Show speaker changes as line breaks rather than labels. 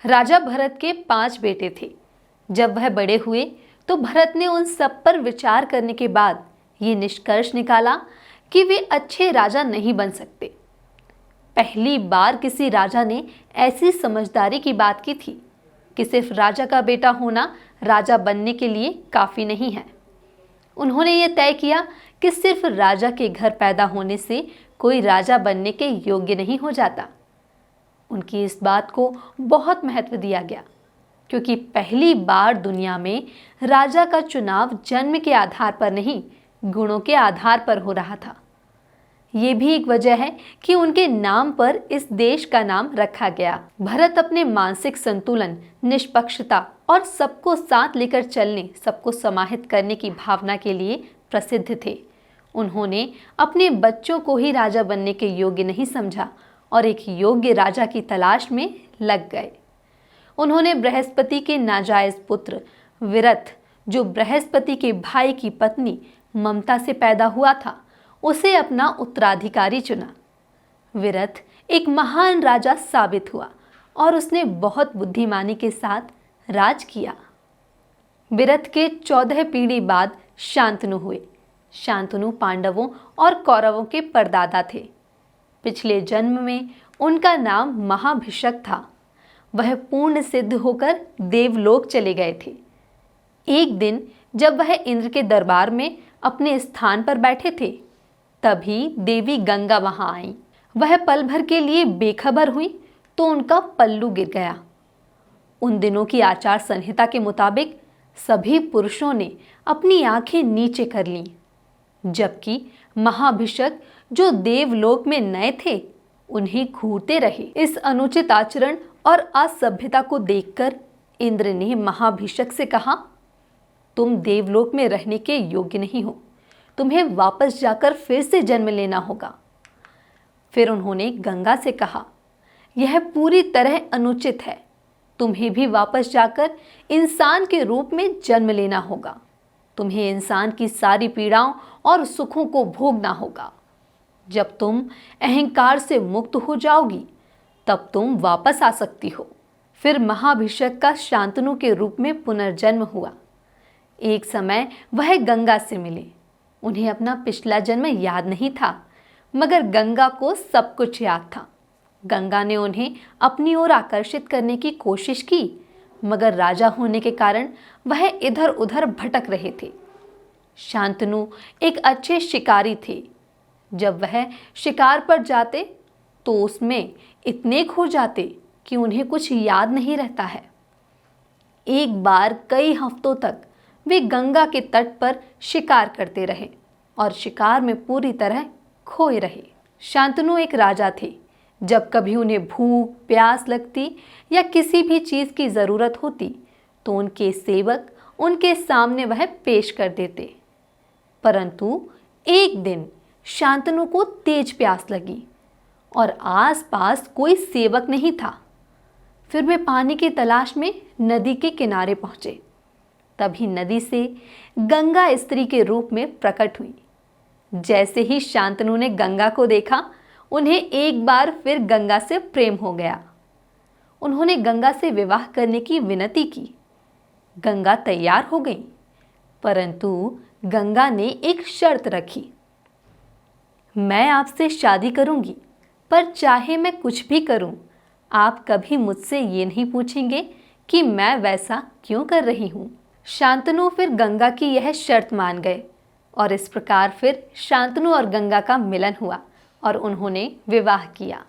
राजा भरत के 5 बेटे थे। जब वह बड़े हुए तो भरत ने उन सब पर विचार करने के बाद ये निष्कर्ष निकाला कि वे अच्छे राजा नहीं बन सकते। पहली बार किसी राजा ने ऐसी समझदारी की बात की थी कि सिर्फ राजा का बेटा होना राजा बनने के लिए काफी नहीं है। उन्होंने ये तय किया कि सिर्फ राजा के घर पैदा होने से कोई राजा बनने के योग्य नहीं हो जाता। उनकी इस बात को बहुत महत्व दिया गया, क्योंकि पहली बार दुनिया में राजा का चुनाव जन्म के आधार पर नहीं, गुणों के आधार पर हो रहा था। ये भी एक वजह है कि उनके नाम पर इस देश का नाम रखा गया। भरत अपने मानसिक संतुलन, निष्पक्षता और सबको साथ लेकर चलने, सबको समाहित करने की भावना के लिए प्रसिद्ध थे। उन्होंने अपने बच्चों को ही राजा बनने के योग्य नहीं समझा और एक योग्य राजा की तलाश में लग गए। उन्होंने बृहस्पति के नाजायज पुत्र विरथ, जो बृहस्पति के भाई की पत्नी ममता से पैदा हुआ था, उसे अपना उत्तराधिकारी चुना। विरथ एक महान राजा साबित हुआ और उसने बहुत बुद्धिमानी के साथ राज किया। विरथ के 14 पीढ़ी बाद शांतनु हुए। शांतनु पांडवों और कौरवों के परदादा थे। पिछले जन्म में उनका नाम महाभिषक था। वह पूर्ण सिद्ध होकर देवलोक चले गए थे। एक दिन जब वह इंद्र के दरबार में अपने स्थान पर बैठे थे, तभी देवी गंगा वहां आई। वह पल भर के लिए बेखबर हुई तो उनका पल्लू गिर गया। उन दिनों की आचार संहिता के मुताबिक सभी पुरुषों ने अपनी आंखें नीचे कर लीं, जबकि महाभिषक जो देवलोक में नए थे, उन्हें घूरते रहे। इस अनुचित आचरण और असभ्यता को देखकर इंद्र ने महाभिषक से कहा, तुम देवलोक में रहने के योग्य नहीं हो, तुम्हें वापस जाकर फिर से जन्म लेना होगा। फिर उन्होंने गंगा से कहा, यह पूरी तरह अनुचित है, तुम्हें भी वापस जाकर इंसान के रूप में जन्म लेना होगा। तुम्हें इंसान की सारी पीड़ाओं और सुखों को भोगना होगा। जब तुम अहंकार से मुक्त हो जाओगी, तब तुम वापस आ सकती हो। फिर महाभिषक का शांतनु के रूप में पुनर्जन्म हुआ। एक समय वह गंगा से मिले। उन्हें अपना पिछला जन्म याद नहीं था, मगर गंगा को सब कुछ याद था। गंगा ने उन्हें अपनी ओर आकर्षित करने की कोशिश की, मगर राजा होने के कारण वह इधर उधर भटक रहे थे। शांतनु एक अच्छे शिकारी थे। जब वह शिकार पर जाते तो उसमें इतने खो जाते कि उन्हें कुछ याद नहीं रहता है। एक बार कई हफ्तों तक वे गंगा के तट पर शिकार करते रहे और शिकार में पूरी तरह खोए रहे। शांतनु एक राजा थे। जब कभी उन्हें भूख प्यास लगती या किसी भी चीज की जरूरत होती तो उनके सेवक उनके सामने वह पेश कर देते। परंतु एक दिन शांतनु को तेज प्यास लगी और आसपास कोई सेवक नहीं था। फिर वे पानी की तलाश में नदी के किनारे पहुंचे। तभी नदी से गंगा स्त्री के रूप में प्रकट हुई। जैसे ही शांतनु ने गंगा को देखा, उन्हें एक बार फिर गंगा से प्रेम हो गया। उन्होंने गंगा से विवाह करने की विनती की। गंगा तैयार हो गई, परंतु गंगा ने एक शर्त रखी, मैं आपसे शादी करूंगी, पर चाहे मैं कुछ भी करूं, आप कभी मुझसे ये नहीं पूछेंगे कि मैं वैसा क्यों कर रही हूं। शांतनु फिर गंगा की यह शर्त मान गए और इस प्रकार फिर शांतनु और गंगा का मिलन हुआ और उन्होंने विवाह किया।